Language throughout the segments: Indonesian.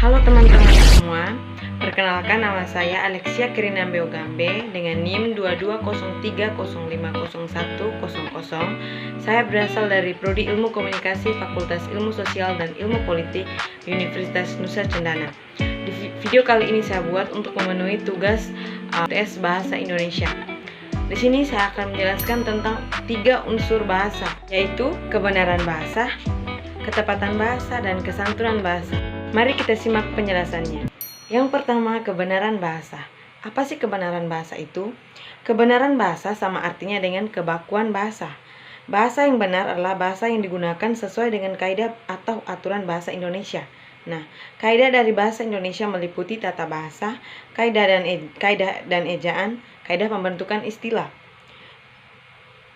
Halo teman-teman semua, perkenalkan nama saya Alexia Kirinambeo Gambe dengan NIM 2203050100. Saya berasal dari Prodi Ilmu Komunikasi Fakultas Ilmu Sosial dan Ilmu Politik Universitas Nusa Cendana. Di video kali ini saya buat untuk memenuhi tugas tes Bahasa Indonesia. Di sini saya akan menjelaskan tentang 3 unsur bahasa, yaitu kebenaran bahasa, ketepatan bahasa, dan kesantunan bahasa. Mari kita simak penjelasannya. Yang pertama, kebenaran bahasa. Apa sih kebenaran bahasa itu? Kebenaran bahasa sama artinya dengan kebakuan bahasa. Bahasa yang benar adalah bahasa yang digunakan sesuai dengan kaidah atau aturan bahasa Indonesia. Nah, kaidah dari bahasa Indonesia meliputi tata bahasa, kaidah dan ejaan, kaidah pembentukan istilah.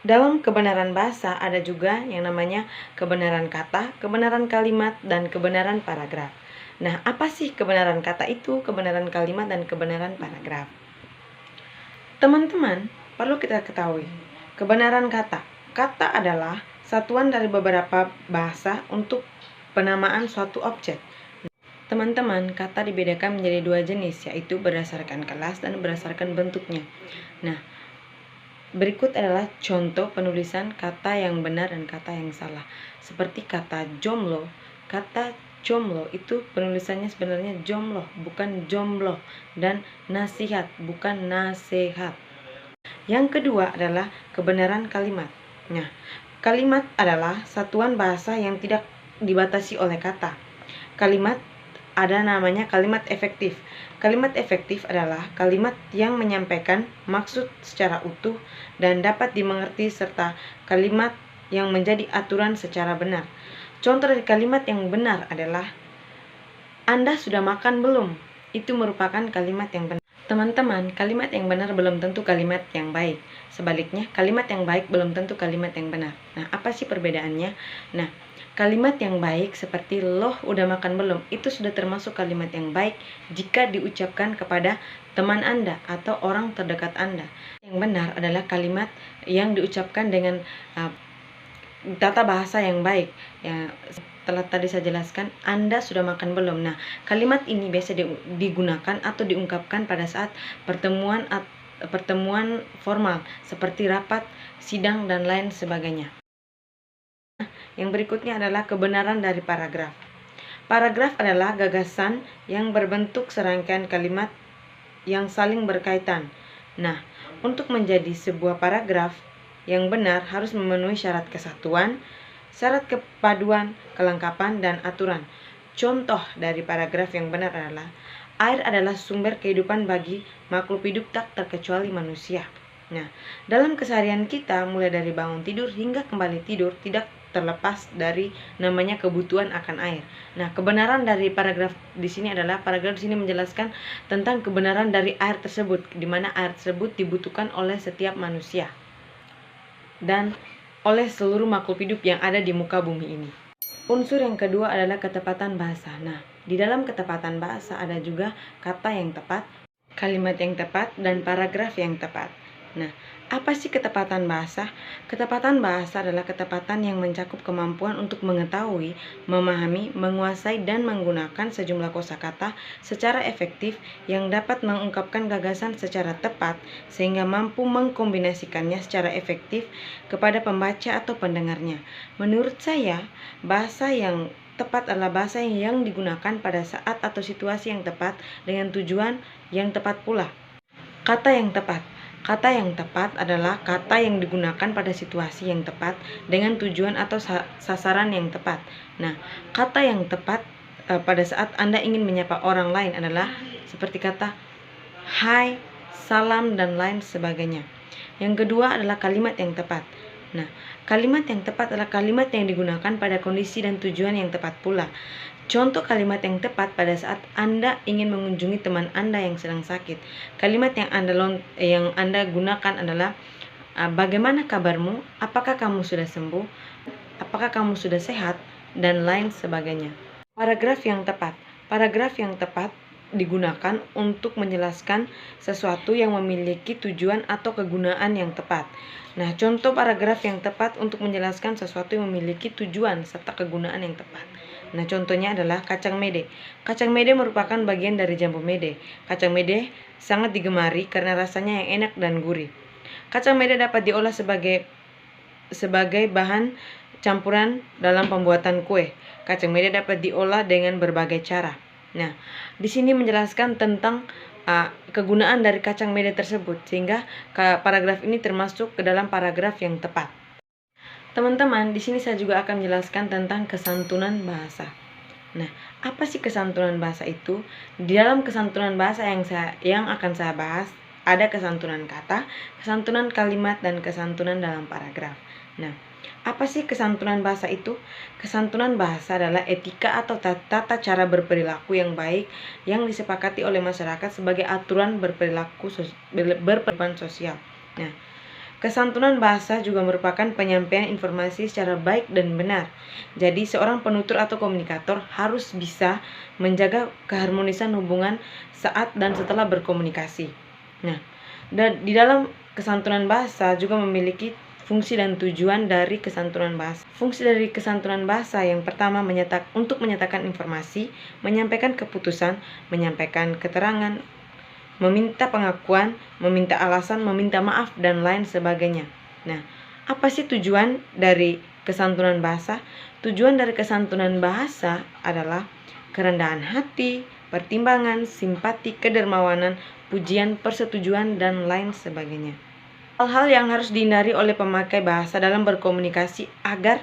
Dalam kebenaran bahasa ada juga yang namanya kebenaran kata, kebenaran kalimat, dan kebenaran paragraf. Nah, apa sih kebenaran kata itu, kebenaran kalimat, dan kebenaran paragraf? Teman-teman, perlu kita ketahui, kebenaran kata. Kata adalah satuan dari beberapa bahasa untuk penamaan suatu objek. Teman-teman, kata dibedakan menjadi 2 jenis, yaitu berdasarkan kelas dan berdasarkan bentuknya. Nah, berikut adalah contoh penulisan kata yang benar dan kata yang salah. Seperti kata jomblo. Kata jomblo itu penulisannya sebenarnya jomloh, bukan jomblo. Dan nasihat, bukan nasehat. Yang kedua adalah kebenaran kalimat. Nah, kalimat adalah satuan bahasa yang tidak dibatasi oleh kata. Kalimat ada namanya kalimat efektif. Kalimat efektif adalah kalimat yang menyampaikan maksud secara utuh dan dapat dimengerti serta kalimat yang menjadi aturan secara benar. Contoh dari kalimat yang benar adalah Anda sudah makan belum? Itu merupakan kalimat yang benar. Teman-teman, kalimat yang benar belum tentu kalimat yang baik. Sebaliknya, kalimat yang baik belum tentu kalimat yang benar. Nah, apa sih perbedaannya? Nah, kalimat yang baik seperti loh udah makan belum, itu sudah termasuk kalimat yang baik jika diucapkan kepada teman Anda atau orang terdekat Anda. Yang benar adalah kalimat yang diucapkan dengan tata bahasa yang baik. Ya, setelah tadi saya jelaskan, Anda sudah makan belum? Nah, kalimat ini biasa digunakan atau diungkapkan pada saat pertemuan formal seperti rapat, sidang, dan lain sebagainya. Yang berikutnya adalah kebenaran dari paragraf. Paragraf adalah gagasan yang berbentuk serangkaian kalimat yang saling berkaitan. Nah, untuk menjadi sebuah paragraf yang benar harus memenuhi syarat kesatuan, syarat kepaduan, kelengkapan, dan aturan. Contoh dari paragraf yang benar adalah air adalah sumber kehidupan bagi makhluk hidup tak terkecuali manusia. Nah, dalam keseharian kita mulai dari bangun tidur hingga kembali tidur tidak terlepas dari namanya kebutuhan akan air. Nah, kebenaran dari paragraf di sini adalah paragraf di sini menjelaskan tentang kebenaran dari air tersebut, di mana air tersebut dibutuhkan oleh setiap manusia dan oleh seluruh makhluk hidup yang ada di muka bumi ini. Unsur yang kedua adalah ketepatan bahasa. Nah, di dalam ketepatan bahasa ada juga kata yang tepat, kalimat yang tepat, dan paragraf yang tepat. Nah, apa sih ketepatan bahasa? Ketepatan bahasa adalah ketepatan yang mencakup kemampuan untuk mengetahui, memahami, menguasai, dan menggunakan sejumlah kosakata secara efektif yang dapat mengungkapkan gagasan secara tepat sehingga mampu mengkombinasikannya secara efektif kepada pembaca atau pendengarnya. Menurut saya, bahasa yang tepat adalah bahasa yang digunakan pada saat atau situasi yang tepat dengan tujuan yang tepat pula. Kata yang tepat. Kata yang tepat adalah kata yang digunakan pada situasi yang tepat dengan tujuan atau sasaran yang tepat. Nah, kata yang tepat pada saat Anda ingin menyapa orang lain adalah seperti kata hai, salam, dan lain sebagainya. Yang kedua adalah kalimat yang tepat. Nah, kalimat yang tepat adalah kalimat yang digunakan pada kondisi dan tujuan yang tepat pula. Contoh kalimat yang tepat pada saat Anda ingin mengunjungi teman Anda yang sedang sakit. Kalimat yang Anda gunakan adalah bagaimana kabarmu? Apakah kamu sudah sembuh? Apakah kamu sudah sehat? Dan lain sebagainya. Paragraf yang tepat. Paragraf yang tepat digunakan untuk menjelaskan sesuatu yang memiliki tujuan atau kegunaan yang tepat. Nah, contoh paragraf yang tepat untuk menjelaskan sesuatu yang memiliki tujuan serta kegunaan yang tepat. Nah, contohnya adalah kacang mede. Kacang mede merupakan bagian dari jambu mede. Kacang mede sangat digemari karena rasanya yang enak dan gurih. Kacang mede dapat diolah sebagai bahan campuran dalam pembuatan kue. Kacang mede dapat diolah dengan berbagai cara. Nah, di sini menjelaskan tentang kegunaan dari kacang mede tersebut, sehingga paragraf ini termasuk ke dalam paragraf yang tepat. Teman-teman, di sini saya juga akan menjelaskan tentang kesantunan bahasa. Nah, apa sih kesantunan bahasa itu? Di dalam kesantunan bahasa yang akan saya bahas, ada kesantunan kata, kesantunan kalimat, dan kesantunan dalam paragraf. Nah, apa sih kesantunan bahasa itu? Kesantunan bahasa adalah etika atau tata cara berperilaku yang baik yang disepakati oleh masyarakat sebagai aturan berperilaku sosial. Nah, kesantunan bahasa juga merupakan penyampaian informasi secara baik dan benar. Jadi, seorang penutur atau komunikator harus bisa menjaga keharmonisan hubungan saat dan setelah berkomunikasi. Nah, dan di dalam kesantunan bahasa juga memiliki fungsi dan tujuan dari kesantunan bahasa. Fungsi dari kesantunan bahasa yang pertama untuk menyatakan informasi, menyampaikan keputusan, menyampaikan keterangan, meminta pengakuan, meminta alasan, meminta maaf, dan lain sebagainya. Nah, apa sih tujuan dari kesantunan bahasa? Tujuan dari kesantunan bahasa adalah kerendahan hati, pertimbangan, simpati, kedermawanan, pujian, persetujuan, dan lain sebagainya. Hal-hal yang harus dihindari oleh pemakai bahasa dalam berkomunikasi agar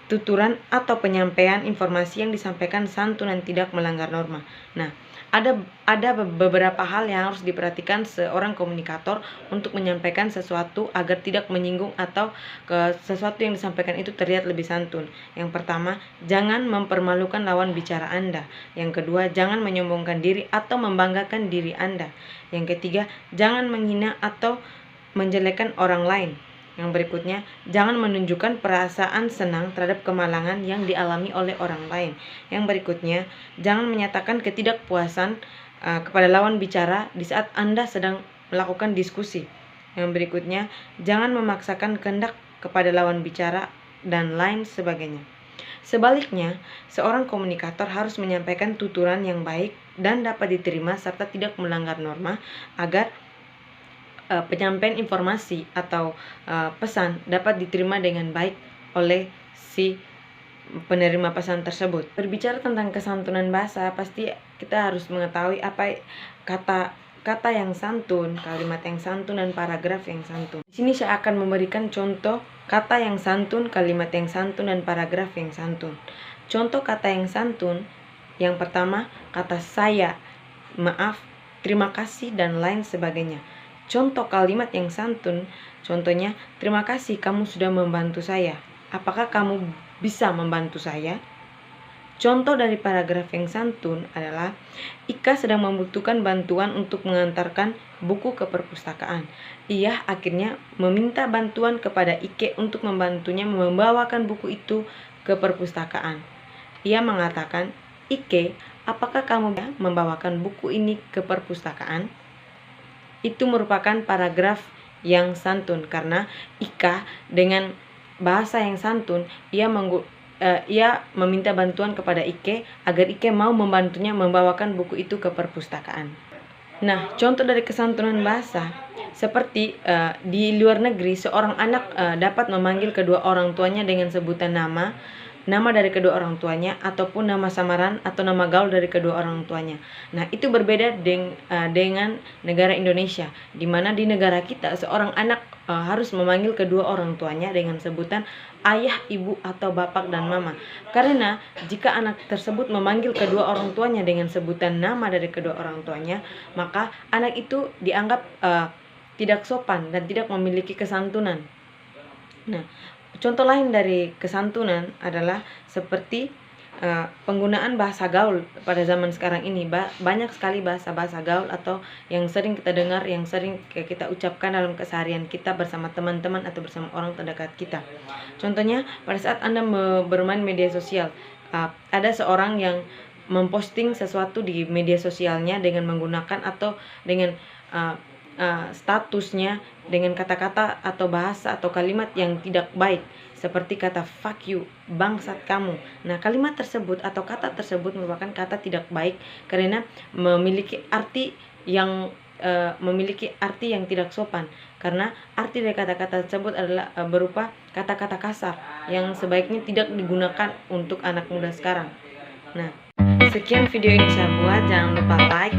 tuturan atau penyampaian informasi yang disampaikan santunan tidak melanggar norma. Nah, ada beberapa hal yang harus diperhatikan seorang komunikator untuk menyampaikan sesuatu agar tidak menyinggung atau sesuatu yang disampaikan itu terlihat lebih santun. Yang pertama, jangan mempermalukan lawan bicara Anda. Yang kedua, jangan menyombongkan diri atau membanggakan diri Anda. Yang ketiga, jangan menghina atau menjelekkan orang lain. Yang berikutnya, jangan menunjukkan perasaan senang terhadap kemalangan yang dialami oleh orang lain. Yang berikutnya, jangan menyatakan ketidakpuasan kepada lawan bicara di saat Anda sedang melakukan diskusi. Yang berikutnya, jangan memaksakan kehendak kepada lawan bicara, dan lain sebagainya. Sebaliknya, seorang komunikator harus menyampaikan tuturan yang baik dan dapat diterima serta tidak melanggar norma agar penyampaian informasi atau pesan dapat diterima dengan baik oleh si penerima pesan tersebut. Berbicara tentang kesantunan bahasa, pasti kita harus mengetahui apa kata yang santun, kalimat yang santun, dan paragraf yang santun. Di sini saya akan memberikan contoh kata yang santun, kalimat yang santun, dan paragraf yang santun. Contoh kata yang santun, yang pertama, kata saya, maaf, terima kasih, dan lain sebagainya. Contoh kalimat yang santun, contohnya, terima kasih kamu sudah membantu saya. Apakah kamu bisa membantu saya? Contoh dari paragraf yang santun adalah, Ika sedang membutuhkan bantuan untuk mengantarkan buku ke perpustakaan. Ia akhirnya meminta bantuan kepada Ike untuk membantunya membawakan buku itu ke perpustakaan. Ia mengatakan, Ike, apakah kamu bisa membawakan buku ini ke perpustakaan? Itu merupakan paragraf yang santun karena Ika dengan bahasa yang santun ia meminta bantuan kepada Ike agar Ike mau membantunya membawakan buku itu ke perpustakaan. Nah, contoh dari kesantunan bahasa seperti di luar negeri seorang anak dapat memanggil kedua orang tuanya dengan sebutan nama dari kedua orang tuanya, ataupun nama samaran atau nama gaul dari kedua orang tuanya. Nah, itu berbeda dengan negara Indonesia, di mana di negara kita seorang anak harus memanggil kedua orang tuanya dengan sebutan ayah, ibu, atau bapak dan mama. Karena jika anak tersebut memanggil kedua orang tuanya dengan sebutan nama dari kedua orang tuanya, maka anak itu dianggap tidak sopan dan tidak memiliki kesantunan. Nah, contoh lain dari kesantunan adalah seperti penggunaan bahasa gaul pada zaman sekarang ini. Banyak sekali bahasa-bahasa gaul atau yang sering kita dengar, yang sering kita ucapkan dalam keseharian kita bersama teman-teman atau bersama orang terdekat kita. Contohnya, pada saat Anda bermain media sosial, ada seorang yang memposting sesuatu di media sosialnya dengan menggunakan atau dengan statusnya dengan kata-kata atau bahasa atau kalimat yang tidak baik, seperti kata fuck you, bangsat kamu. Nah, kalimat tersebut atau kata tersebut merupakan kata tidak baik karena memiliki arti yang tidak sopan, karena arti dari kata-kata tersebut adalah berupa kata-kata kasar yang sebaiknya tidak digunakan untuk anak muda sekarang. Nah, sekian video ini saya buat. Jangan lupa like,